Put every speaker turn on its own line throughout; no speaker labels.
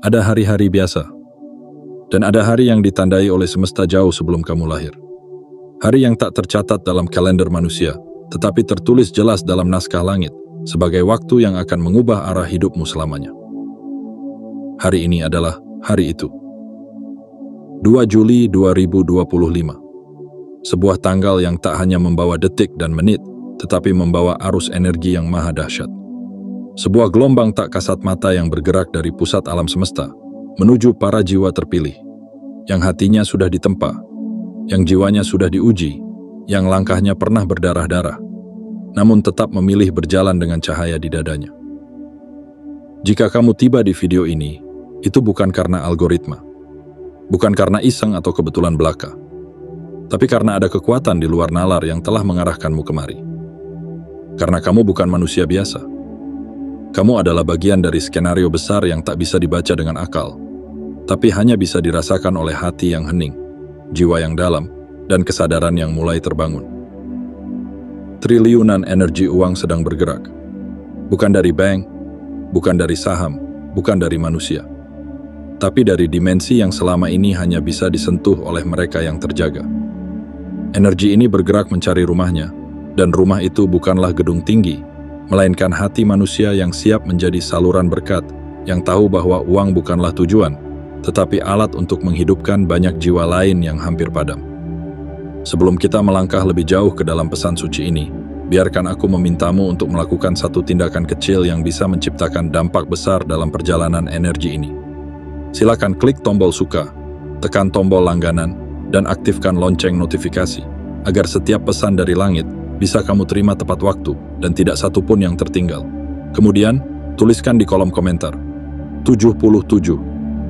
Ada hari-hari biasa, dan ada hari yang ditandai oleh semesta jauh sebelum kamu lahir. Hari yang tak tercatat dalam kalender manusia, tetapi tertulis jelas dalam naskah langit, sebagai waktu yang akan mengubah arah hidupmu selamanya. Hari ini adalah hari itu. 2 Juli 2025. Sebuah tanggal yang tak hanya membawa detik dan menit, tetapi membawa arus energi yang maha dahsyat. Sebuah gelombang tak kasat mata yang bergerak dari pusat alam semesta, menuju para jiwa terpilih, yang hatinya sudah ditempa, yang jiwanya sudah diuji, yang langkahnya pernah berdarah-darah, namun tetap memilih berjalan dengan cahaya di dadanya. Jika kamu tiba di video ini, itu bukan karena algoritma, bukan karena iseng atau kebetulan belaka, tapi karena ada kekuatan di luar nalar yang telah mengarahkanmu kemari. Karena kamu bukan manusia biasa. Kamu adalah bagian dari skenario besar yang tak bisa dibaca dengan akal, tapi hanya bisa dirasakan oleh hati yang hening, jiwa yang dalam, dan kesadaran yang mulai terbangun. Triliunan energi uang sedang bergerak. Bukan dari bank, bukan dari saham, bukan dari manusia, tapi dari dimensi yang selama ini hanya bisa disentuh oleh mereka yang terjaga. Energi ini bergerak mencari rumahnya, dan rumah itu bukanlah gedung tinggi, melainkan hati manusia yang siap menjadi saluran berkat, yang tahu bahwa uang bukanlah tujuan, tetapi alat untuk menghidupkan banyak jiwa lain yang hampir padam. Sebelum kita melangkah lebih jauh ke dalam pesan suci ini, biarkan aku memintamu untuk melakukan satu tindakan kecil yang bisa menciptakan dampak besar dalam perjalanan energi ini. Silakan klik tombol suka, tekan tombol langganan, dan aktifkan lonceng notifikasi, agar setiap pesan dari langit bisa kamu terima tepat waktu dan tidak satupun yang tertinggal. Kemudian, tuliskan di kolom komentar 77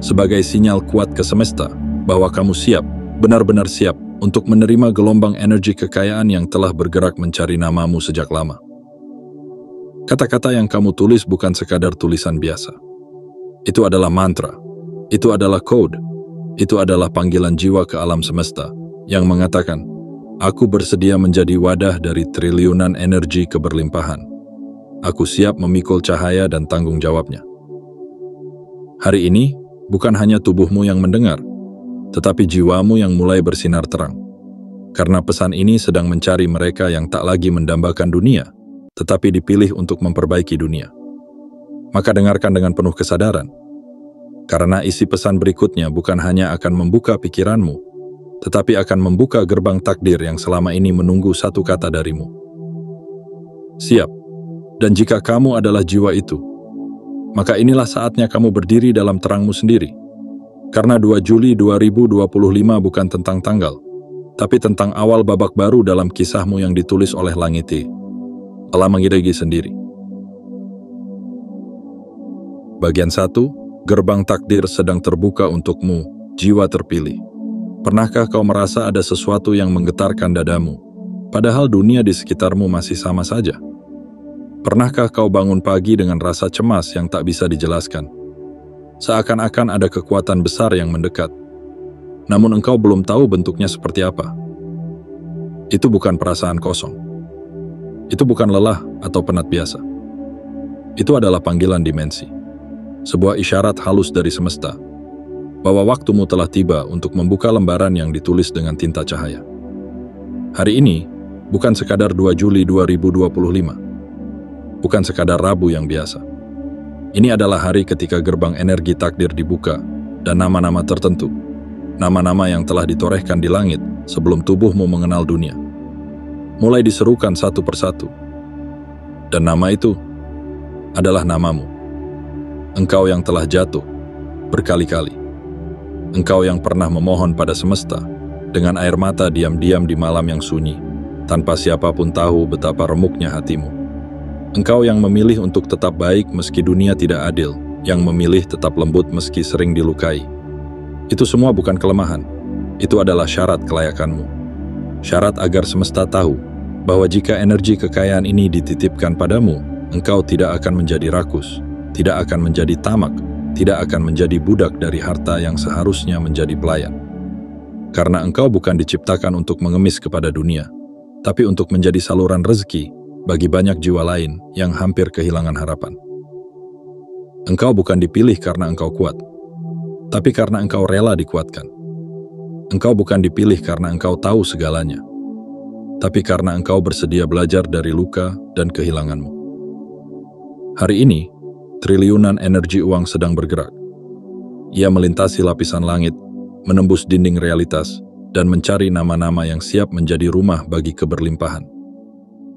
sebagai sinyal kuat ke semesta bahwa kamu siap, benar-benar siap untuk menerima gelombang energi kekayaan yang telah bergerak mencari namamu sejak lama. Kata-kata yang kamu tulis bukan sekadar tulisan biasa. Itu adalah mantra, itu adalah kode, itu adalah panggilan jiwa ke alam semesta yang mengatakan, aku bersedia menjadi wadah dari triliunan energi keberlimpahan. Aku siap memikul cahaya dan tanggung jawabnya. Hari ini, bukan hanya tubuhmu yang mendengar, tetapi jiwamu yang mulai bersinar terang. Karena pesan ini sedang mencari mereka yang tak lagi mendambakan dunia, tetapi dipilih untuk memperbaiki dunia. Maka dengarkan dengan penuh kesadaran. Karena isi pesan berikutnya bukan hanya akan membuka pikiranmu, tetapi akan membuka gerbang takdir yang selama ini menunggu satu kata darimu. Siap. Dan jika kamu adalah jiwa itu, maka inilah saatnya kamu berdiri dalam terangmu sendiri. Karena 2 Juli 2025 bukan tentang tanggal, tapi tentang awal babak baru dalam kisahmu yang ditulis oleh Langiti, Allah mengirigi sendiri. Bagian 1, gerbang takdir sedang terbuka untukmu, jiwa terpilih. Pernahkah kau merasa ada sesuatu yang menggetarkan dadamu, padahal dunia di sekitarmu masih sama saja? Pernahkah kau bangun pagi dengan rasa cemas yang tak bisa dijelaskan? Seakan-akan ada kekuatan besar yang mendekat, namun engkau belum tahu bentuknya seperti apa. Itu bukan perasaan kosong. Itu bukan lelah atau penat biasa. Itu adalah panggilan dimensi. Sebuah isyarat halus dari semesta, bahwa waktumu telah tiba untuk membuka lembaran yang ditulis dengan tinta cahaya. Hari ini, bukan sekadar 2 Juli 2025. Bukan sekadar Rabu yang biasa. Ini adalah hari ketika gerbang energi takdir dibuka, dan nama-nama tertentu, nama-nama yang telah ditorehkan di langit sebelum tubuhmu mengenal dunia, mulai diserukan satu persatu. Dan nama itu adalah namamu. Engkau yang telah jatuh berkali-kali. Engkau yang pernah memohon pada semesta dengan air mata diam-diam di malam yang sunyi, tanpa siapapun tahu betapa remuknya hatimu. Engkau yang memilih untuk tetap baik meski dunia tidak adil, yang memilih tetap lembut meski sering dilukai. Itu semua bukan kelemahan, itu adalah syarat kelayakanmu. Syarat agar semesta tahu bahwa jika energi kekayaan ini dititipkan padamu, engkau tidak akan menjadi rakus, tidak akan menjadi tamak, tidak akan menjadi budak dari harta yang seharusnya menjadi pelayan. Karena engkau bukan diciptakan untuk mengemis kepada dunia, tapi untuk menjadi saluran rezeki bagi banyak jiwa lain yang hampir kehilangan harapan. Engkau bukan dipilih karena engkau kuat, tapi karena engkau rela dikuatkan. Engkau bukan dipilih karena engkau tahu segalanya, tapi karena engkau bersedia belajar dari luka dan kehilanganmu. Hari ini, triliunan energi uang sedang bergerak. Ia melintasi lapisan langit, menembus dinding realitas, dan mencari nama-nama yang siap menjadi rumah bagi keberlimpahan.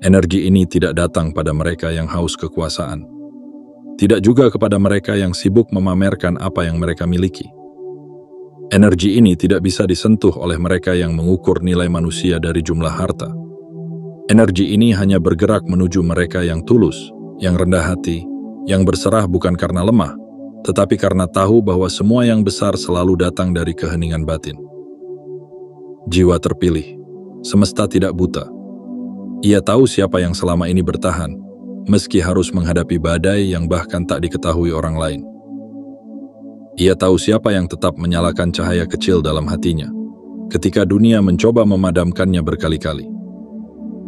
Energi ini tidak datang pada mereka yang haus kekuasaan, tidak juga kepada mereka yang sibuk memamerkan apa yang mereka miliki. Energi ini tidak bisa disentuh oleh mereka yang mengukur nilai manusia dari jumlah harta. Energi ini hanya bergerak menuju mereka yang tulus, yang rendah hati, yang berserah bukan karena lemah, tetapi karena tahu bahwa semua yang besar selalu datang dari keheningan batin. Jiwa terpilih, semesta tidak buta. Ia tahu siapa yang selama ini bertahan, meski harus menghadapi badai yang bahkan tak diketahui orang lain. Ia tahu siapa yang tetap menyalakan cahaya kecil dalam hatinya, ketika dunia mencoba memadamkannya berkali-kali.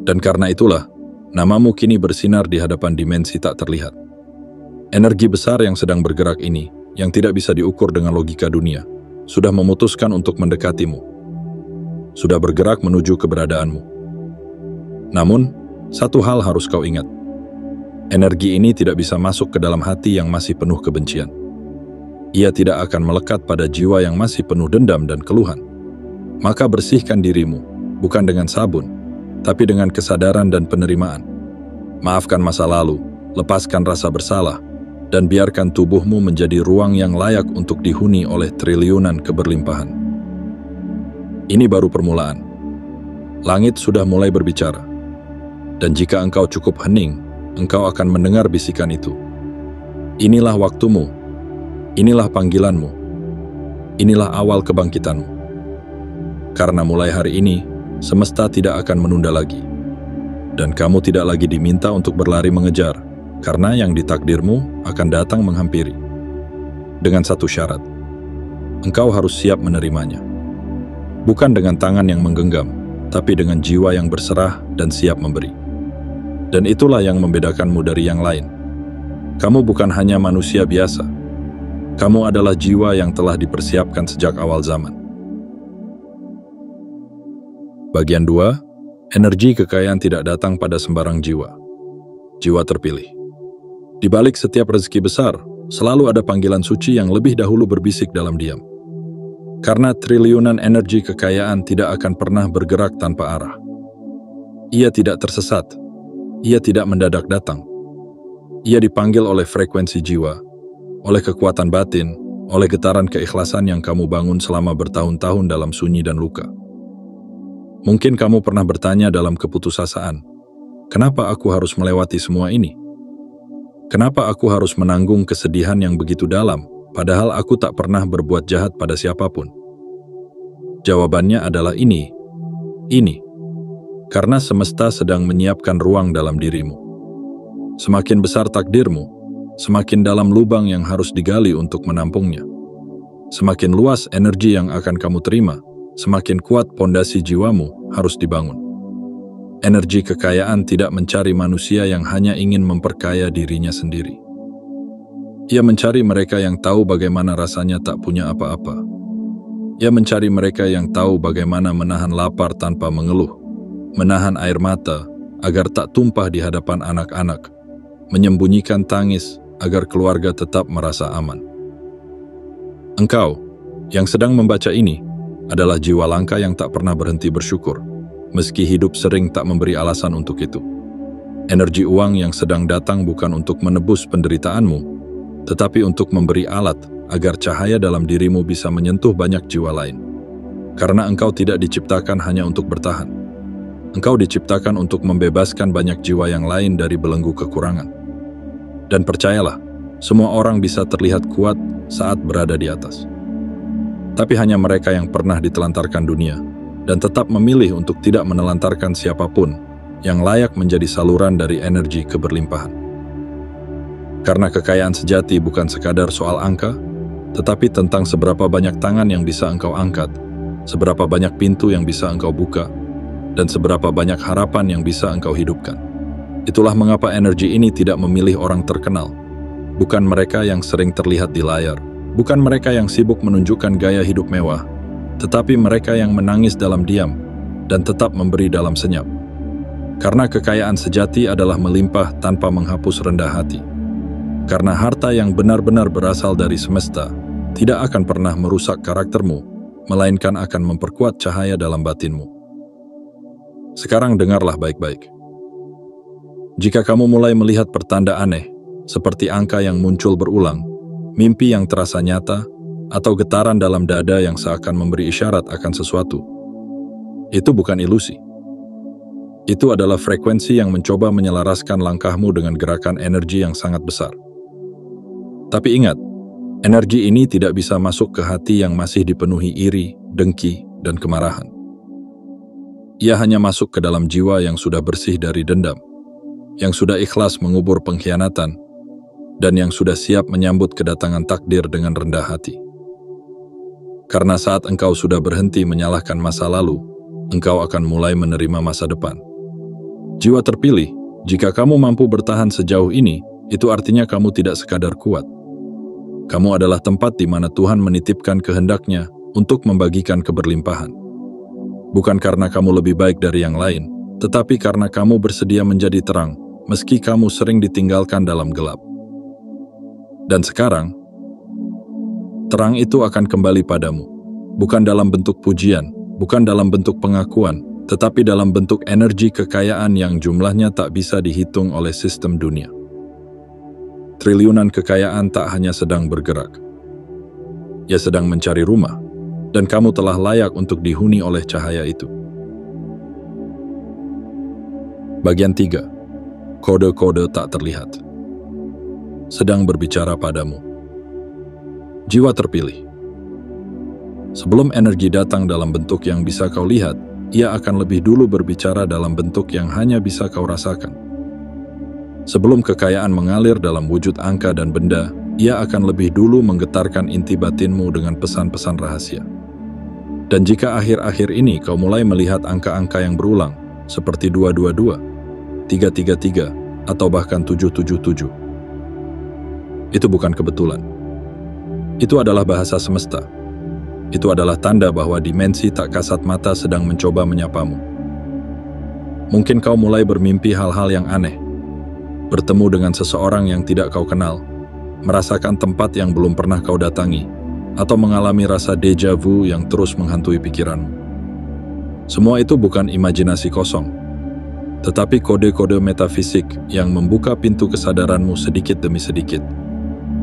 Dan karena itulah, namamu kini bersinar di hadapan dimensi tak terlihat. Energi besar yang sedang bergerak ini, yang tidak bisa diukur dengan logika dunia, sudah memutuskan untuk mendekatimu. Sudah bergerak menuju keberadaanmu. Namun, satu hal harus kau ingat. Energi ini tidak bisa masuk ke dalam hati yang masih penuh kebencian. Ia tidak akan melekat pada jiwa yang masih penuh dendam dan keluhan. Maka bersihkan dirimu, bukan dengan sabun, tapi dengan kesadaran dan penerimaan. Maafkan masa lalu, lepaskan rasa bersalah, dan biarkan tubuhmu menjadi ruang yang layak untuk dihuni oleh triliunan keberlimpahan. Ini baru permulaan. Langit sudah mulai berbicara. Dan jika engkau cukup hening, engkau akan mendengar bisikan itu. Inilah waktumu. Inilah panggilanmu. Inilah awal kebangkitanmu. Karena mulai hari ini, semesta tidak akan menunda lagi. Dan kamu tidak lagi diminta untuk berlari mengejar, karena yang ditakdirmu akan datang menghampiri. Dengan satu syarat, engkau harus siap menerimanya. Bukan dengan tangan yang menggenggam, tapi dengan jiwa yang berserah dan siap memberi. Dan itulah yang membedakanmu dari yang lain. Kamu bukan hanya manusia biasa. Kamu adalah jiwa yang telah dipersiapkan sejak awal zaman. Bagian 2, energi kekayaan tidak datang pada sembarang jiwa. Jiwa terpilih. Di balik setiap rezeki besar, selalu ada panggilan suci yang lebih dahulu berbisik dalam diam. Karena triliunan energi kekayaan tidak akan pernah bergerak tanpa arah. Ia tidak tersesat. Ia tidak mendadak datang. Ia dipanggil oleh frekuensi jiwa, oleh kekuatan batin, oleh getaran keikhlasan yang kamu bangun selama bertahun-tahun dalam sunyi dan luka. Mungkin kamu pernah bertanya dalam keputusasaan, kenapa aku harus melewati semua ini? Kenapa aku harus menanggung kesedihan yang begitu dalam, padahal aku tak pernah berbuat jahat pada siapapun? Jawabannya adalah ini. Karena semesta sedang menyiapkan ruang dalam dirimu. Semakin besar takdirmu, semakin dalam lubang yang harus digali untuk menampungnya. Semakin luas energi yang akan kamu terima, semakin kuat pondasi jiwamu harus dibangun. Energi kekayaan tidak mencari manusia yang hanya ingin memperkaya dirinya sendiri. Ia mencari mereka yang tahu bagaimana rasanya tak punya apa-apa. Ia mencari mereka yang tahu bagaimana menahan lapar tanpa mengeluh, menahan air mata agar tak tumpah di hadapan anak-anak, menyembunyikan tangis agar keluarga tetap merasa aman. Engkau, yang sedang membaca ini, adalah jiwa langka yang tak pernah berhenti bersyukur, meski hidup sering tak memberi alasan untuk itu. Energi uang yang sedang datang bukan untuk menebus penderitaanmu, tetapi untuk memberi alat agar cahaya dalam dirimu bisa menyentuh banyak jiwa lain. Karena engkau tidak diciptakan hanya untuk bertahan. Engkau diciptakan untuk membebaskan banyak jiwa yang lain dari belenggu kekurangan. Dan percayalah, semua orang bisa terlihat kuat saat berada di atas. Tapi hanya mereka yang pernah ditelantarkan dunia dan tetap memilih untuk tidak menelantarkan siapapun yang layak menjadi saluran dari energi keberlimpahan. Karena kekayaan sejati bukan sekadar soal angka, tetapi tentang seberapa banyak tangan yang bisa engkau angkat, seberapa banyak pintu yang bisa engkau buka, dan seberapa banyak harapan yang bisa engkau hidupkan. Itulah mengapa energi ini tidak memilih orang terkenal, bukan mereka yang sering terlihat di layar, Bukan mereka yang sibuk menunjukkan gaya hidup mewah, tetapi mereka yang menangis dalam diam dan tetap memberi dalam senyap. Karena kekayaan sejati adalah melimpah tanpa menghapus rendah hati. Karena harta yang benar-benar berasal dari semesta tidak akan pernah merusak karaktermu, melainkan akan memperkuat cahaya dalam batinmu. Sekarang dengarlah baik-baik. Jika kamu mulai melihat pertanda aneh, seperti angka yang muncul berulang, mimpi yang terasa nyata, atau getaran dalam dada yang seakan memberi isyarat akan sesuatu, itu bukan ilusi. Itu adalah frekuensi yang mencoba menyelaraskan langkahmu dengan gerakan energi yang sangat besar. Tapi ingat, energi ini tidak bisa masuk ke hati yang masih dipenuhi iri, dengki, dan kemarahan. Ia hanya masuk ke dalam jiwa yang sudah bersih dari dendam, yang sudah ikhlas mengubur pengkhianatan, dan yang sudah siap menyambut kedatangan takdir dengan rendah hati. Karena saat engkau sudah berhenti menyalahkan masa lalu, engkau akan mulai menerima masa depan. Jiwa terpilih, jika kamu mampu bertahan sejauh ini, itu artinya kamu tidak sekadar kuat. Kamu adalah tempat di mana Tuhan menitipkan kehendak-Nya untuk membagikan keberlimpahan. Bukan karena kamu lebih baik dari yang lain, tetapi karena kamu bersedia menjadi terang, meski kamu sering ditinggalkan dalam gelap. Dan sekarang, terang itu akan kembali padamu, bukan dalam bentuk pujian, bukan dalam bentuk pengakuan, tetapi dalam bentuk energi kekayaan yang jumlahnya tak bisa dihitung oleh sistem dunia. Triliunan kekayaan tak hanya sedang bergerak. Ia sedang mencari rumah, dan kamu telah layak untuk dihuni oleh cahaya itu. Bagian 3. Kode-kode tak terlihat sedang berbicara padamu. Jiwa terpilih. Sebelum energi datang dalam bentuk yang bisa kau lihat, ia akan lebih dulu berbicara dalam bentuk yang hanya bisa kau rasakan. Sebelum kekayaan mengalir dalam wujud angka dan benda, ia akan lebih dulu menggetarkan inti batinmu dengan pesan-pesan rahasia. Dan jika akhir-akhir ini kau mulai melihat angka-angka yang berulang, seperti 222, 333, atau bahkan 777, itu bukan kebetulan. Itu adalah bahasa semesta. Itu adalah tanda bahwa dimensi tak kasat mata sedang mencoba menyapamu. Mungkin kau mulai bermimpi hal-hal yang aneh, bertemu dengan seseorang yang tidak kau kenal, merasakan tempat yang belum pernah kau datangi, atau mengalami rasa deja vu yang terus menghantui pikiranmu. Semua itu bukan imajinasi kosong, tetapi kode-kode metafisik yang membuka pintu kesadaranmu sedikit demi sedikit.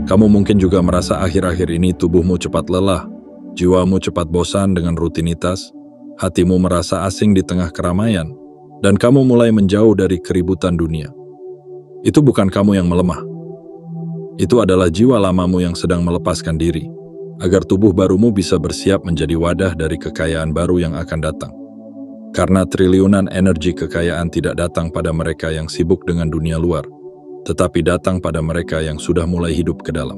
Kamu mungkin juga merasa akhir-akhir ini tubuhmu cepat lelah, jiwamu cepat bosan dengan rutinitas, hatimu merasa asing di tengah keramaian, dan kamu mulai menjauh dari keributan dunia. Itu bukan kamu yang melemah. Itu adalah jiwa lamamu yang sedang melepaskan diri, agar tubuh barumu bisa bersiap menjadi wadah dari kekayaan baru yang akan datang. Karena triliunan energi kekayaan tidak datang pada mereka yang sibuk dengan dunia luar, tetapi datang pada mereka yang sudah mulai hidup ke dalam.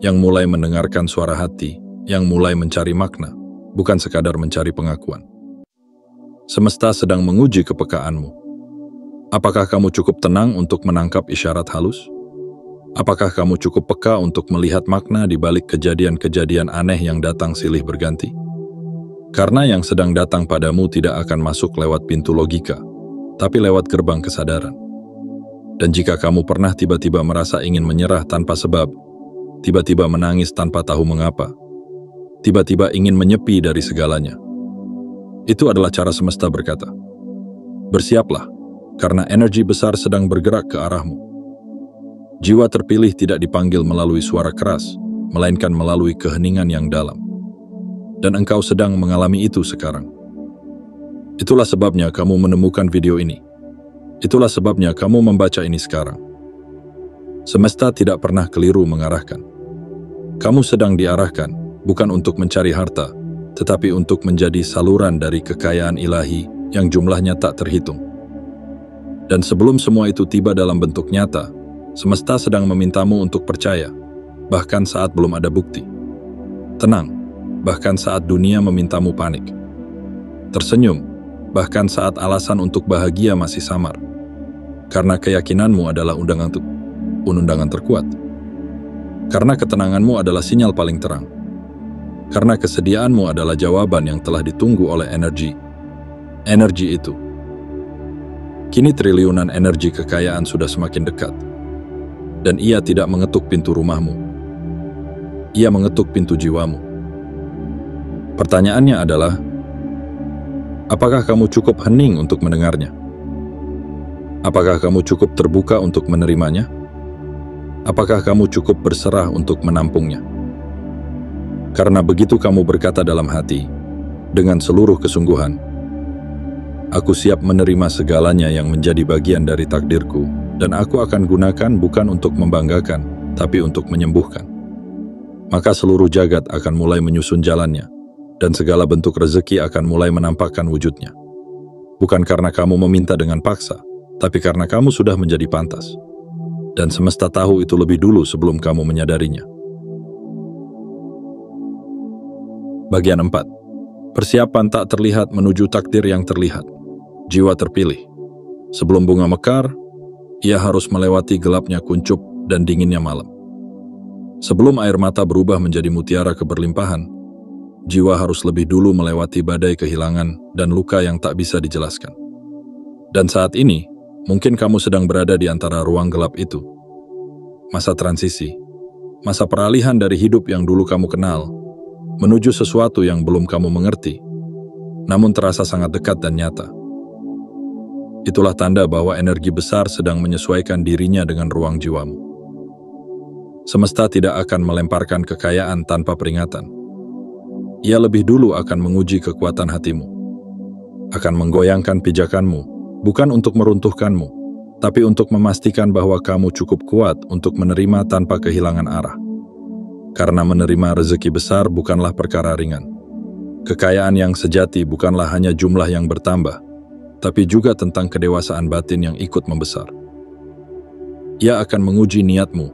Yang mulai mendengarkan suara hati, yang mulai mencari makna, bukan sekadar mencari pengakuan. Semesta sedang menguji kepekaanmu. Apakah kamu cukup tenang untuk menangkap isyarat halus? Apakah kamu cukup peka untuk melihat makna di balik kejadian-kejadian aneh yang datang silih berganti? Karena yang sedang datang padamu tidak akan masuk lewat pintu logika, tapi lewat gerbang kesadaran. Dan jika kamu pernah tiba-tiba merasa ingin menyerah tanpa sebab, tiba-tiba menangis tanpa tahu mengapa, tiba-tiba ingin menyepi dari segalanya, itu adalah cara semesta berkata, bersiaplah, karena energi besar sedang bergerak ke arahmu. Jiwa terpilih tidak dipanggil melalui suara keras, melainkan melalui keheningan yang dalam. Dan engkau sedang mengalami itu sekarang. Itulah sebabnya kamu menemukan video ini. Itulah sebabnya kamu membaca ini sekarang. Semesta tidak pernah keliru mengarahkan. Kamu sedang diarahkan, bukan untuk mencari harta, tetapi untuk menjadi saluran dari kekayaan ilahi yang jumlahnya tak terhitung. Dan sebelum semua itu tiba dalam bentuk nyata, semesta sedang memintamu untuk percaya, bahkan saat belum ada bukti. Tenang, bahkan saat dunia memintamu panik. Tersenyum, bahkan saat alasan untuk bahagia masih samar. Karena keyakinanmu adalah undangan terkuat. Karena ketenanganmu adalah sinyal paling terang. Karena kesediaanmu adalah jawaban yang telah ditunggu oleh energi. Energi itu. Kini triliunan energi kekayaan sudah semakin dekat. Dan ia tidak mengetuk pintu rumahmu. Ia mengetuk pintu jiwamu. Pertanyaannya adalah, apakah kamu cukup hening untuk mendengarnya? Apakah kamu cukup terbuka untuk menerimanya? Apakah kamu cukup berserah untuk menampungnya? Karena begitu kamu berkata dalam hati, dengan seluruh kesungguhan, aku siap menerima segalanya yang menjadi bagian dari takdirku, dan aku akan gunakan bukan untuk membanggakan, tapi untuk menyembuhkan. Maka seluruh jagat akan mulai menyusun jalannya, dan segala bentuk rezeki akan mulai menampakkan wujudnya. Bukan karena kamu meminta dengan paksa, tapi karena kamu sudah menjadi pantas. Dan semesta tahu itu lebih dulu sebelum kamu menyadarinya. Bagian 4. Persiapan tak terlihat menuju takdir yang terlihat. Jiwa terpilih. Sebelum bunga mekar, ia harus melewati gelapnya kuncup dan dinginnya malam. Sebelum air mata berubah menjadi mutiara keberlimpahan, jiwa harus lebih dulu melewati badai kehilangan dan luka yang tak bisa dijelaskan. Dan saat ini, mungkin kamu sedang berada di antara ruang gelap itu. Masa transisi, masa peralihan dari hidup yang dulu kamu kenal, menuju sesuatu yang belum kamu mengerti, namun terasa sangat dekat dan nyata. Itulah tanda bahwa energi besar sedang menyesuaikan dirinya dengan ruang jiwamu. Semesta tidak akan melemparkan kekayaan tanpa peringatan. Ia lebih dulu akan menguji kekuatan hatimu, akan menggoyangkan pijakanmu, bukan untuk meruntuhkanmu, tapi untuk memastikan bahwa kamu cukup kuat untuk menerima tanpa kehilangan arah. Karena menerima rezeki besar bukanlah perkara ringan. Kekayaan yang sejati bukanlah hanya jumlah yang bertambah, tapi juga tentang kedewasaan batin yang ikut membesar. Ia akan menguji niatmu,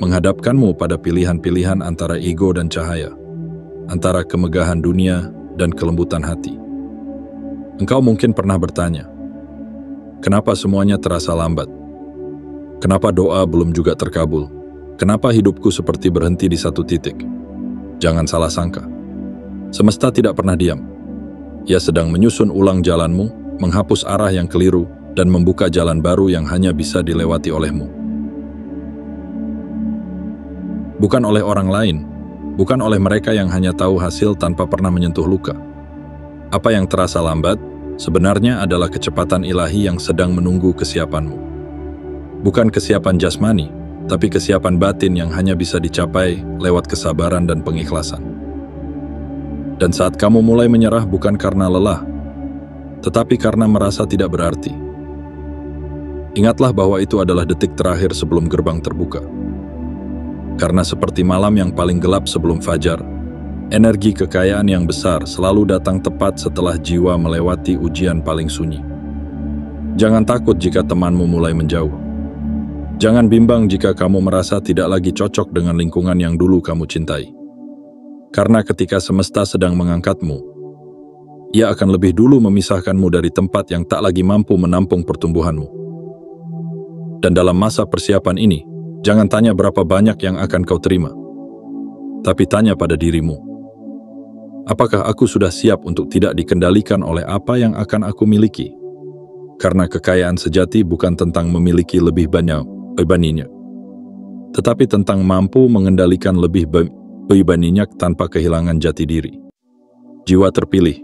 menghadapkanmu pada pilihan-pilihan antara ego dan cahaya, antara kemegahan dunia dan kelembutan hati. Engkau mungkin pernah bertanya, kenapa semuanya terasa lambat? Kenapa doa belum juga terkabul? Kenapa hidupku seperti berhenti di satu titik? Jangan salah sangka. Semesta tidak pernah diam. Ia sedang menyusun ulang jalanmu, menghapus arah yang keliru, dan membuka jalan baru yang hanya bisa dilewati olehmu. Bukan oleh orang lain, bukan oleh mereka yang hanya tahu hasil tanpa pernah menyentuh luka. Apa yang terasa lambat, sebenarnya adalah kecepatan ilahi yang sedang menunggu kesiapanmu. Bukan kesiapan jasmani, tapi kesiapan batin yang hanya bisa dicapai lewat kesabaran dan pengikhlasan. Dan saat kamu mulai menyerah bukan karena lelah, tetapi karena merasa tidak berarti. Ingatlah bahwa itu adalah detik terakhir sebelum gerbang terbuka. Karena seperti malam yang paling gelap sebelum fajar, energi kekayaan yang besar selalu datang tepat setelah jiwa melewati ujian paling sunyi. Jangan takut jika temanmu mulai menjauh. Jangan bimbang jika kamu merasa tidak lagi cocok dengan lingkungan yang dulu kamu cintai. Karena ketika semesta sedang mengangkatmu, ia akan lebih dulu memisahkanmu dari tempat yang tak lagi mampu menampung pertumbuhanmu. Dan dalam masa persiapan ini, jangan tanya berapa banyak yang akan kau terima, tapi tanya pada dirimu, apakah aku sudah siap untuk tidak dikendalikan oleh apa yang akan aku miliki? Karena kekayaan sejati bukan tentang memiliki lebih banyak banyak, tetapi tentang mampu mengendalikan lebih banyak tanpa kehilangan jati diri. Jiwa terpilih,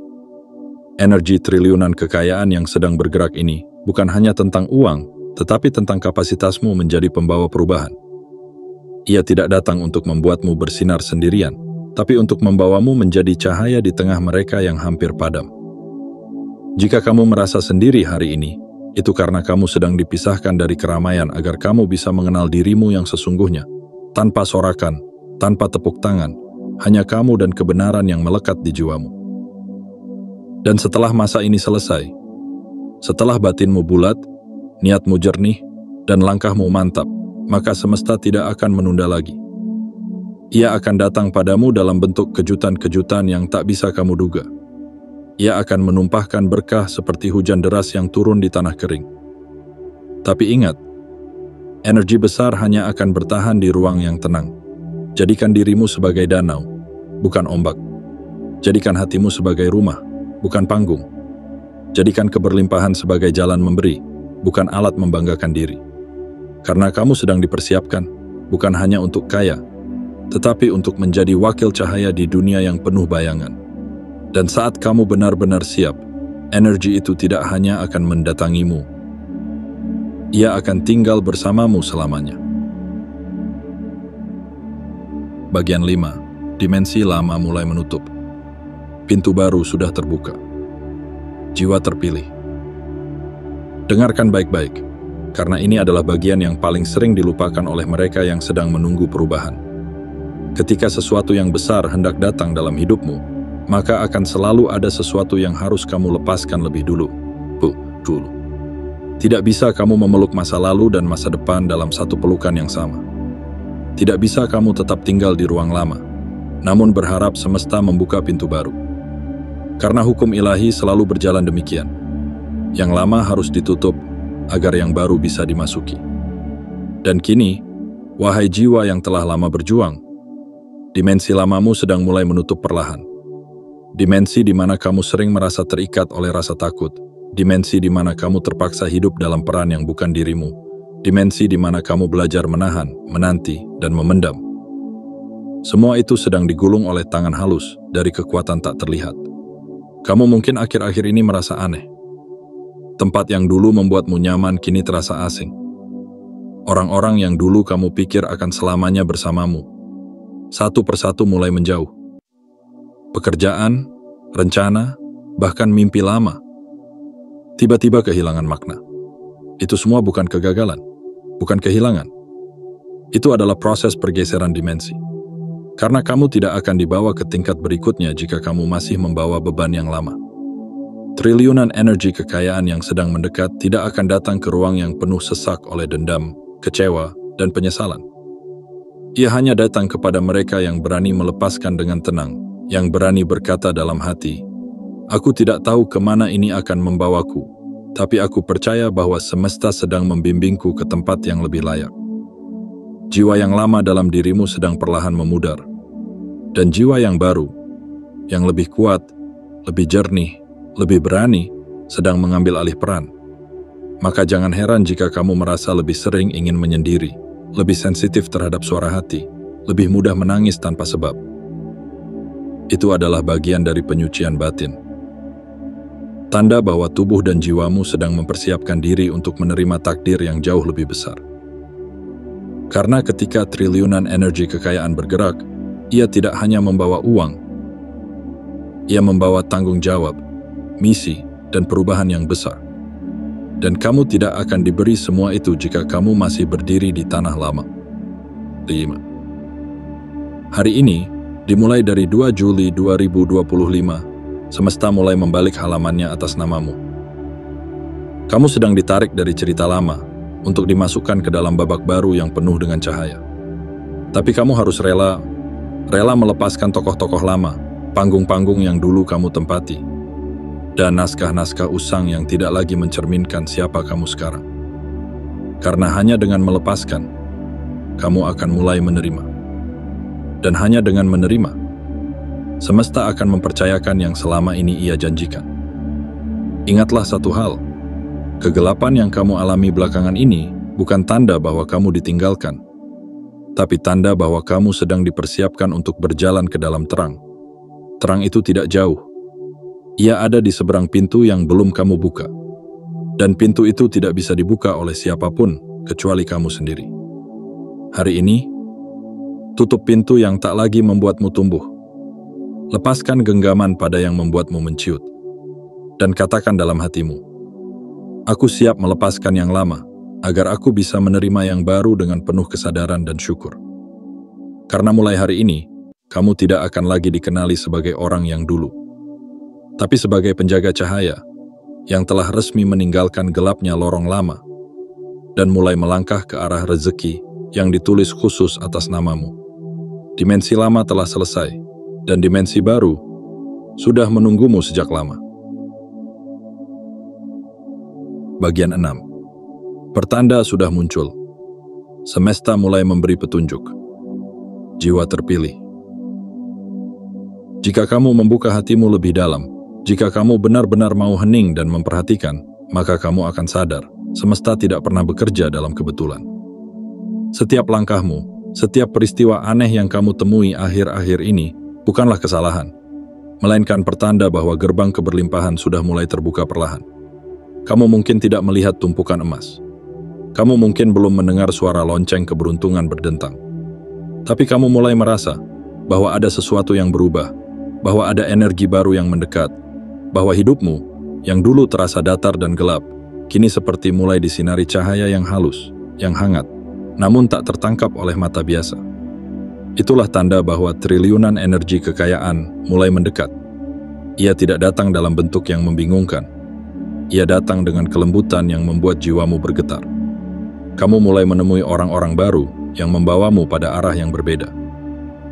energi triliunan kekayaan yang sedang bergerak ini bukan hanya tentang uang, tetapi tentang kapasitasmu menjadi pembawa perubahan. Ia tidak datang untuk membuatmu bersinar sendirian, tapi untuk membawamu menjadi cahaya di tengah mereka yang hampir padam. Jika kamu merasa sendiri hari ini, itu karena kamu sedang dipisahkan dari keramaian agar kamu bisa mengenal dirimu yang sesungguhnya, tanpa sorakan, tanpa tepuk tangan, hanya kamu dan kebenaran yang melekat di jiwamu. Dan setelah masa ini selesai, setelah batinmu bulat, niatmu jernih, dan langkahmu mantap, maka semesta tidak akan menunda lagi. Ia akan datang padamu dalam bentuk kejutan-kejutan yang tak bisa kamu duga. Ia akan menumpahkan berkah seperti hujan deras yang turun di tanah kering. Tapi ingat, Energi besar hanya akan bertahan di ruang yang tenang. Jadikan dirimu sebagai danau, bukan ombak. Jadikan hatimu sebagai rumah, bukan panggung. Jadikan keberlimpahan sebagai jalan memberi, bukan alat membanggakan diri. Karena kamu sedang dipersiapkan, bukan hanya untuk kaya, tetapi untuk menjadi wakil cahaya di dunia yang penuh bayangan. Dan saat kamu benar-benar siap, energi itu tidak hanya akan mendatangimu, ia akan tinggal bersamamu selamanya. Bagian 5. Dimensi lama mulai menutup. Pintu baru sudah terbuka. Jiwa terpilih. Dengarkan baik-baik, karena ini adalah bagian yang paling sering dilupakan oleh mereka yang sedang menunggu perubahan. Ketika sesuatu yang besar hendak datang dalam hidupmu, maka akan selalu ada sesuatu yang harus kamu lepaskan lebih dulu. Dulu. Tidak bisa kamu memeluk masa lalu dan masa depan dalam satu pelukan yang sama. Tidak bisa kamu tetap tinggal di ruang lama, namun berharap semesta membuka pintu baru. Karena hukum ilahi selalu berjalan demikian. Yang lama harus ditutup, agar yang baru bisa dimasuki. Dan kini, wahai jiwa yang telah lama berjuang, dimensi lamamu sedang mulai menutup perlahan. Dimensi di mana kamu sering merasa terikat oleh rasa takut, dimensi di mana kamu terpaksa hidup dalam peran yang bukan dirimu, dimensi di mana kamu belajar menahan, menanti, dan memendam. Semua itu sedang digulung oleh tangan halus dari kekuatan tak terlihat. Kamu mungkin akhir-akhir ini merasa aneh. Tempat yang dulu membuatmu nyaman kini terasa asing. Orang-orang yang dulu kamu pikir akan selamanya bersamamu, satu persatu mulai menjauh. Pekerjaan, rencana, bahkan mimpi lama tiba-tiba kehilangan makna. Itu semua bukan kegagalan, bukan kehilangan. Itu adalah proses pergeseran dimensi. Karena kamu tidak akan dibawa ke tingkat berikutnya jika kamu masih membawa beban yang lama. Triliunan energi kekayaan yang sedang mendekat tidak akan datang ke ruang yang penuh sesak oleh dendam, kecewa, dan penyesalan. Ia hanya datang kepada mereka yang berani melepaskan dengan tenang, yang berani berkata dalam hati, "Aku tidak tahu kemana ini akan membawaku, tapi aku percaya bahwa semesta sedang membimbingku ke tempat yang lebih layak." Jiwa yang lama dalam dirimu sedang perlahan memudar, dan jiwa yang baru, yang lebih kuat, lebih jernih, lebih berani, sedang mengambil alih peran. Maka jangan heran jika kamu merasa lebih sering ingin menyendiri, lebih sensitif terhadap suara hati, lebih mudah menangis tanpa sebab. Itu adalah bagian dari penyucian batin. Tanda bahwa tubuh dan jiwamu sedang mempersiapkan diri untuk menerima takdir yang jauh lebih besar. Karena ketika triliunan energi kekayaan bergerak, ia tidak hanya membawa uang, ia membawa tanggung jawab, misi, dan perubahan yang besar. Dan kamu tidak akan diberi semua itu jika kamu masih berdiri di tanah lama. 5. Hari ini, dimulai dari 2 Juli 2025, semesta mulai membalik halamannya atas namamu. Kamu sedang ditarik dari cerita lama untuk dimasukkan ke dalam babak baru yang penuh dengan cahaya. Tapi kamu harus rela melepaskan tokoh-tokoh lama, panggung-panggung yang dulu kamu tempati, dan naskah-naskah usang yang tidak lagi mencerminkan siapa kamu sekarang. Karena hanya dengan melepaskan, kamu akan mulai menerima. Dan hanya dengan menerima, semesta akan mempercayakan yang selama ini ia janjikan. Ingatlah satu hal, kegelapan yang kamu alami belakangan ini bukan tanda bahwa kamu ditinggalkan, tapi tanda bahwa kamu sedang dipersiapkan untuk berjalan ke dalam terang. Terang itu tidak jauh. Ia ada di seberang pintu yang belum kamu buka. Dan pintu itu tidak bisa dibuka oleh siapapun kecuali kamu sendiri. Hari ini, tutup pintu yang tak lagi membuatmu tumbuh. Lepaskan genggaman pada yang membuatmu menciut. Dan katakan dalam hatimu, "Aku siap melepaskan yang lama, agar aku bisa menerima yang baru dengan penuh kesadaran dan syukur." Karena mulai hari ini, kamu tidak akan lagi dikenali sebagai orang yang dulu, tapi sebagai penjaga cahaya yang telah resmi meninggalkan gelapnya lorong lama dan mulai melangkah ke arah rezeki yang ditulis khusus atas namamu. Dimensi lama telah selesai, dan dimensi baru sudah menunggumu sejak lama. Bagian 6. Pertanda sudah muncul. semesta mulai memberi petunjuk. Jiwa terpilih. Jika kamu membuka hatimu lebih dalam, jika kamu benar-benar mau hening dan memperhatikan, maka kamu akan sadar, semesta tidak pernah bekerja dalam kebetulan. Setiap langkahmu, setiap peristiwa aneh yang kamu temui akhir-akhir ini, bukanlah kesalahan, melainkan pertanda bahwa gerbang keberlimpahan sudah mulai terbuka perlahan. Kamu mungkin tidak melihat tumpukan emas. Kamu mungkin belum mendengar suara lonceng keberuntungan berdentang. Tapi kamu mulai merasa bahwa ada sesuatu yang berubah, bahwa ada energi baru yang mendekat, bahwa hidupmu, yang dulu terasa datar dan gelap, kini seperti mulai disinari cahaya yang halus, yang hangat, namun tak tertangkap oleh mata biasa. Itulah tanda bahwa triliunan energi kekayaan mulai mendekat. Ia tidak datang dalam bentuk yang membingungkan. Ia datang dengan kelembutan yang membuat jiwamu bergetar. Kamu mulai menemui orang-orang baru yang membawamu pada arah yang berbeda.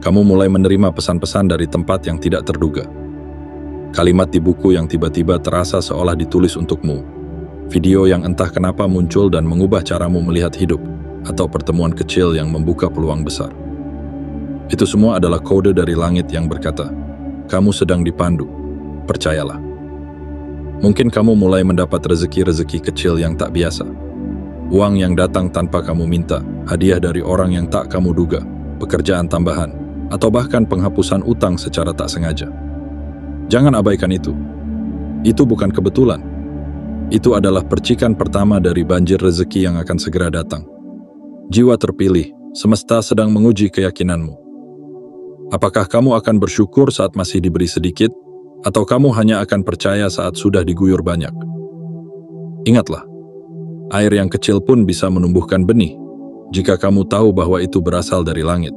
Kamu mulai menerima pesan-pesan dari tempat yang tidak terduga. Kalimat di buku yang tiba-tiba terasa seolah ditulis untukmu. Video yang entah kenapa muncul dan mengubah caramu melihat hidup, atau pertemuan kecil yang membuka peluang besar. Itu semua adalah kode dari langit yang berkata, kamu sedang dipandu, percayalah. Mungkin kamu mulai mendapat rezeki-rezeki kecil yang tak biasa. Uang yang datang tanpa kamu minta, hadiah dari orang yang tak kamu duga, pekerjaan tambahan, atau bahkan penghapusan utang secara tak sengaja. Jangan abaikan itu. Itu bukan kebetulan. Itu adalah percikan pertama dari banjir rezeki yang akan segera datang. Jiwa terpilih, semesta sedang menguji keyakinanmu. Apakah kamu akan bersyukur saat masih diberi sedikit, atau kamu hanya akan percaya saat sudah diguyur banyak? Ingatlah, air yang kecil pun bisa menumbuhkan benih, jika kamu tahu bahwa itu berasal dari langit.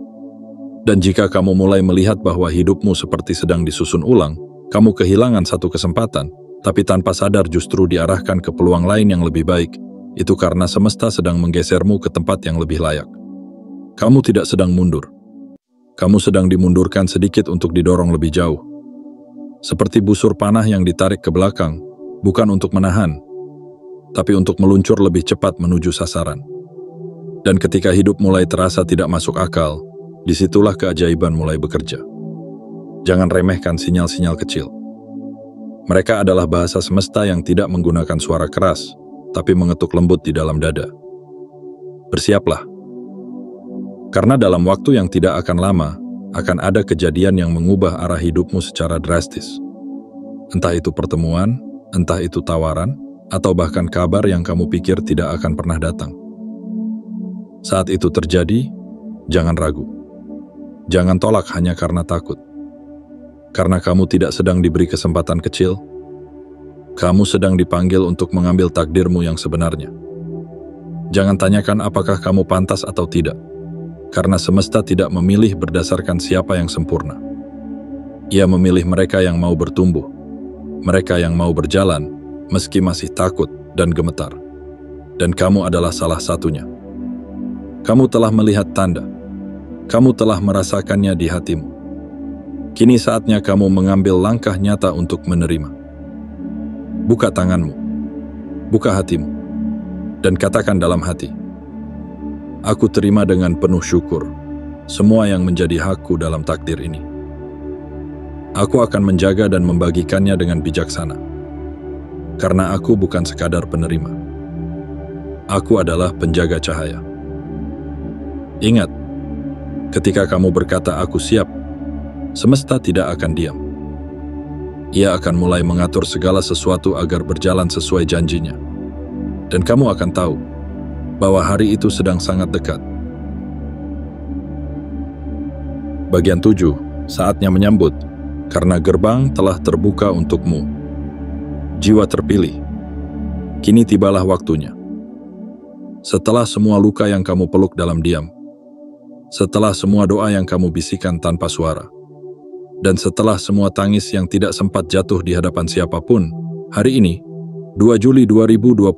Dan jika kamu mulai melihat bahwa hidupmu seperti sedang disusun ulang, kamu kehilangan satu kesempatan, tapi tanpa sadar justru diarahkan ke peluang lain yang lebih baik, itu karena semesta sedang menggesermu ke tempat yang lebih layak. Kamu tidak sedang mundur. Kamu sedang dimundurkan sedikit untuk didorong lebih jauh. Seperti busur panah yang ditarik ke belakang, bukan untuk menahan, tapi untuk meluncur lebih cepat menuju sasaran. Dan ketika hidup mulai terasa tidak masuk akal, disitulah keajaiban mulai bekerja. Jangan remehkan sinyal-sinyal kecil. Mereka adalah bahasa semesta yang tidak menggunakan suara keras, tapi mengetuk lembut di dalam dada. Bersiaplah. Karena dalam waktu yang tidak akan lama, akan ada kejadian yang mengubah arah hidupmu secara drastis. Entah itu pertemuan, entah itu tawaran, atau bahkan kabar yang kamu pikir tidak akan pernah datang. Saat itu terjadi, jangan ragu. Jangan tolak hanya karena takut. Karena kamu tidak sedang diberi kesempatan kecil, kamu sedang dipanggil untuk mengambil takdirmu yang sebenarnya. Jangan tanyakan apakah kamu pantas atau tidak, karena semesta tidak memilih berdasarkan siapa yang sempurna. Ia memilih mereka yang mau bertumbuh, mereka yang mau berjalan, meski masih takut dan gemetar. Dan kamu adalah salah satunya. Kamu telah melihat tanda. Kamu telah merasakannya di hatimu. Kini saatnya kamu mengambil langkah nyata untuk menerima. Buka tanganmu, buka hatimu, dan katakan dalam hati, aku terima dengan penuh syukur semua yang menjadi hakku dalam takdir ini. Aku akan menjaga dan membagikannya dengan bijaksana, karena aku bukan sekadar penerima. Aku adalah penjaga cahaya. Ingat, ketika kamu berkata aku siap, semesta tidak akan diam. Ia akan mulai mengatur segala sesuatu agar berjalan sesuai janjinya. Dan kamu akan tahu bahwa hari itu sedang sangat dekat. Bagian 7, saatnya menyambut, karena gerbang telah terbuka untukmu. Jiwa terpilih, kini tibalah waktunya. Setelah semua luka yang kamu peluk dalam diam, setelah semua doa yang kamu bisikan tanpa suara, dan setelah semua tangis yang tidak sempat jatuh di hadapan siapapun, hari ini, 2 Juli 2025,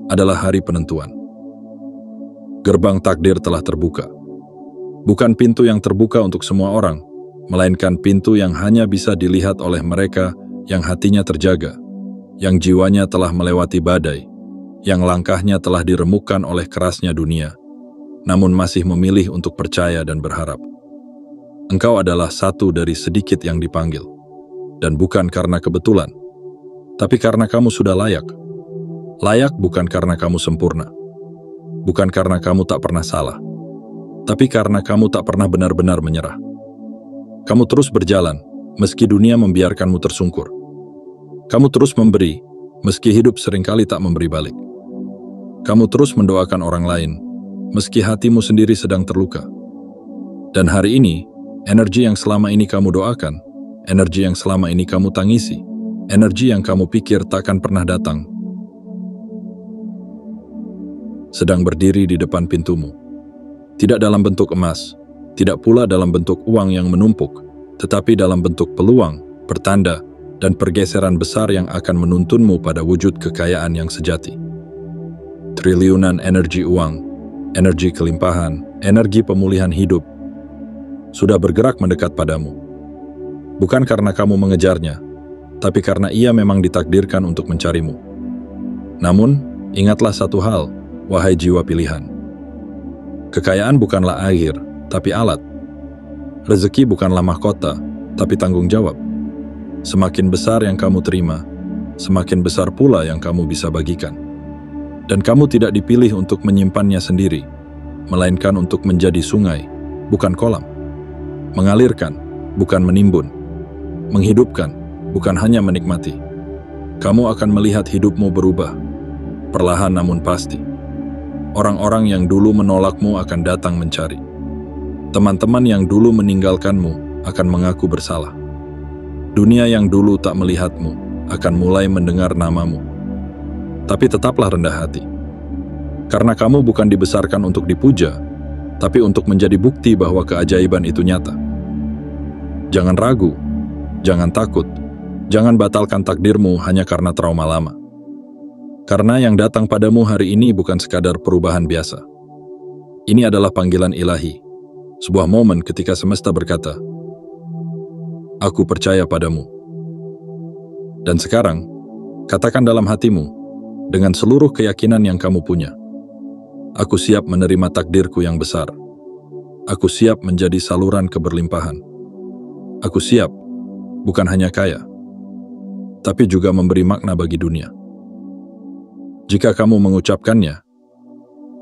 adalah hari penentuan. Gerbang takdir telah terbuka. Bukan pintu yang terbuka untuk semua orang, melainkan pintu yang hanya bisa dilihat oleh mereka yang hatinya terjaga, yang jiwanya telah melewati badai, yang langkahnya telah diremukkan oleh kerasnya dunia, namun masih memilih untuk percaya dan berharap. Engkau adalah satu dari sedikit yang dipanggil, dan bukan karena kebetulan, tapi karena kamu sudah layak. Layak bukan karena kamu sempurna, bukan karena kamu tak pernah salah, tapi karena kamu tak pernah benar-benar menyerah. Kamu terus berjalan, meski dunia membiarkanmu tersungkur. Kamu terus memberi, meski hidup seringkali tak memberi balik. Kamu terus mendoakan orang lain, meski hatimu sendiri sedang terluka. Dan hari ini, energi yang selama ini kamu doakan, energi yang selama ini kamu tangisi, energi yang kamu pikir takkan pernah datang, sedang berdiri di depan pintumu. Tidak dalam bentuk emas, tidak pula dalam bentuk uang yang menumpuk, tetapi dalam bentuk peluang, pertanda, dan pergeseran besar yang akan menuntunmu pada wujud kekayaan yang sejati. Triliunan energi uang, energi kelimpahan, energi pemulihan hidup, sudah bergerak mendekat padamu. Bukan karena kamu mengejarnya, tapi karena ia memang ditakdirkan untuk mencarimu. Namun, ingatlah satu hal, wahai jiwa pilihan. Kekayaan bukanlah akhir, tapi alat. Rezeki bukanlah mahkota, tapi tanggung jawab. Semakin besar yang kamu terima, semakin besar pula yang kamu bisa bagikan. Dan kamu tidak dipilih untuk menyimpannya sendiri, melainkan untuk menjadi sungai, bukan kolam. Mengalirkan, bukan menimbun. Menghidupkan, bukan hanya menikmati. Kamu akan melihat hidupmu berubah, perlahan namun pasti. Orang-orang yang dulu menolakmu akan datang mencari. Teman-teman yang dulu meninggalkanmu akan mengaku bersalah. Dunia yang dulu tak melihatmu akan mulai mendengar namamu. Tapi tetaplah rendah hati. Karena kamu bukan dibesarkan untuk dipuja, tapi untuk menjadi bukti bahwa keajaiban itu nyata. Jangan ragu, jangan takut, jangan batalkan takdirmu hanya karena trauma lama. Karena yang datang padamu hari ini bukan sekadar perubahan biasa. Ini adalah panggilan ilahi, sebuah momen ketika semesta berkata, "Aku percaya padamu." Dan sekarang, katakan dalam hatimu, dengan seluruh keyakinan yang kamu punya, "Aku siap menerima takdirku yang besar. Aku siap menjadi saluran keberlimpahan. Aku siap, bukan hanya kaya, tapi juga memberi makna bagi dunia." Jika kamu mengucapkannya,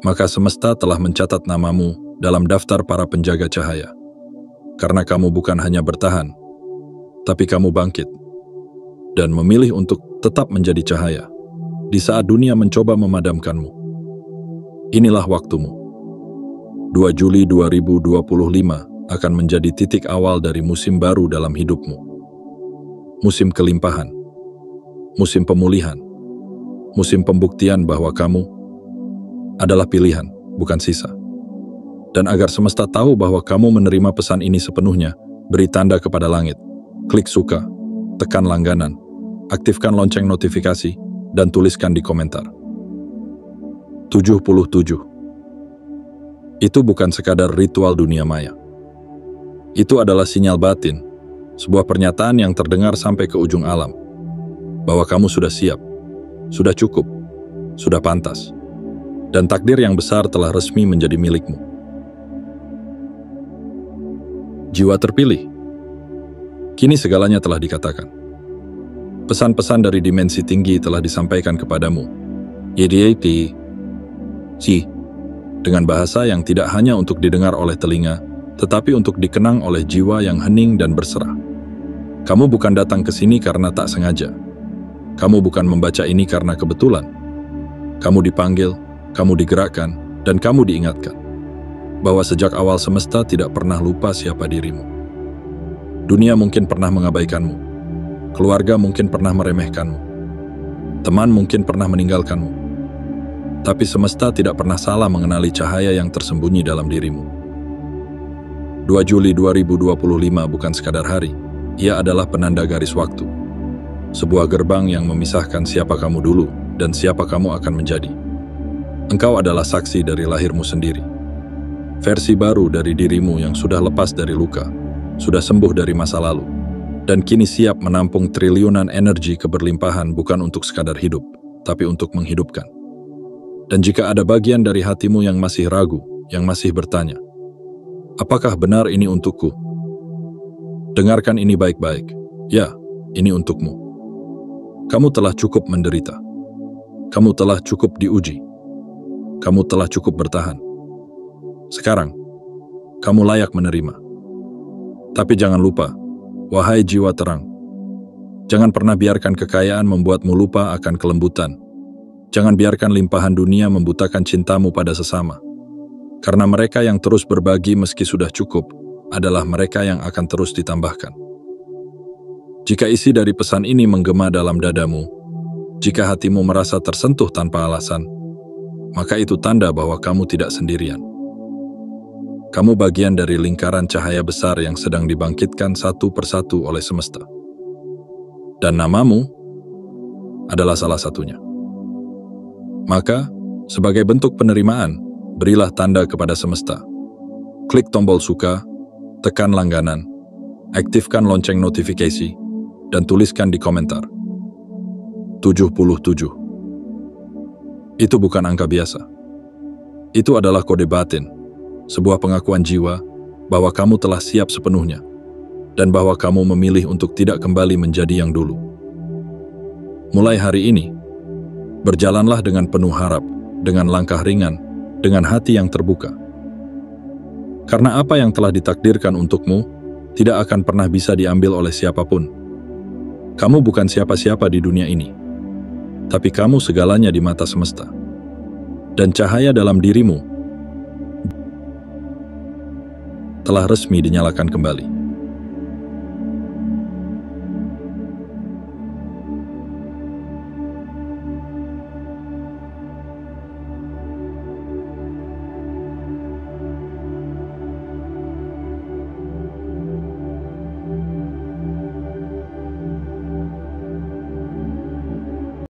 maka semesta telah mencatat namamu dalam daftar para penjaga cahaya. Karena kamu bukan hanya bertahan, tapi kamu bangkit dan memilih untuk tetap menjadi cahaya di saat dunia mencoba memadamkanmu. Inilah waktumu. 2 Juli 2025 akan menjadi titik awal dari musim baru dalam hidupmu. Musim kelimpahan, musim pemulihan, musim pembuktian bahwa kamu adalah pilihan, bukan sisa. Dan agar semesta tahu bahwa kamu menerima pesan ini sepenuhnya, beri tanda kepada langit, klik suka, tekan langganan, aktifkan lonceng notifikasi, dan tuliskan di komentar. 77. Itu bukan sekadar ritual dunia maya. Itu adalah sinyal batin, sebuah pernyataan yang terdengar sampai ke ujung alam, bahwa kamu sudah siap, sudah cukup, sudah pantas, dan takdir yang besar telah resmi menjadi milikmu. Jiwa terpilih. Kini segalanya telah dikatakan. Pesan-pesan dari dimensi tinggi telah disampaikan kepadamu. YDAP, dengan bahasa yang tidak hanya untuk didengar oleh telinga, tetapi untuk dikenang oleh jiwa yang hening dan berserah. Kamu bukan datang ke sini karena tak sengaja. Kamu bukan membaca ini karena kebetulan. Kamu dipanggil, kamu digerakkan, dan kamu diingatkan bahwa sejak awal semesta tidak pernah lupa siapa dirimu. Dunia mungkin pernah mengabaikanmu, keluarga mungkin pernah meremehkanmu, teman mungkin pernah meninggalkanmu, tapi semesta tidak pernah salah mengenali cahaya yang tersembunyi dalam dirimu. 2 Juli 2025 bukan sekadar hari, ia adalah penanda garis waktu. Sebuah gerbang yang memisahkan siapa kamu dulu dan siapa kamu akan menjadi. Engkau adalah saksi dari lahirmu sendiri. Versi baru dari dirimu yang sudah lepas dari luka, sudah sembuh dari masa lalu, dan kini siap menampung triliunan energi keberlimpahan bukan untuk sekadar hidup, tapi untuk menghidupkan. Dan jika ada bagian dari hatimu yang masih ragu, yang masih bertanya, apakah benar ini untukku? Dengarkan ini baik-baik. Ya, ini untukmu. Kamu telah cukup menderita. Kamu telah cukup diuji. Kamu telah cukup bertahan. Sekarang, kamu layak menerima. Tapi jangan lupa, wahai jiwa terang, jangan pernah biarkan kekayaan membuatmu lupa akan kelembutan. Jangan biarkan limpahan dunia membutakan cintamu pada sesama. Karena mereka yang terus berbagi meski sudah cukup, adalah mereka yang akan terus ditambahkan. Jika isi dari pesan ini menggema dalam dadamu, jika hatimu merasa tersentuh tanpa alasan, maka itu tanda bahwa kamu tidak sendirian. Kamu bagian dari lingkaran cahaya besar yang sedang dibangkitkan satu persatu oleh semesta. Dan namamu adalah salah satunya. Maka, sebagai bentuk penerimaan, berilah tanda kepada semesta. Klik tombol suka, tekan langganan, aktifkan lonceng notifikasi, dan tuliskan di komentar. 77. Itu bukan angka biasa. Itu adalah kode batin, sebuah pengakuan jiwa bahwa kamu telah siap sepenuhnya, dan bahwa kamu memilih untuk tidak kembali menjadi yang dulu. Mulai hari ini, berjalanlah dengan penuh harap, dengan langkah ringan, dengan hati yang terbuka. Karena apa yang telah ditakdirkan untukmu tidak akan pernah bisa diambil oleh siapapun. Kamu bukan siapa-siapa di dunia ini, tapi kamu segalanya di mata semesta. Dan cahaya dalam dirimu telah resmi dinyalakan kembali.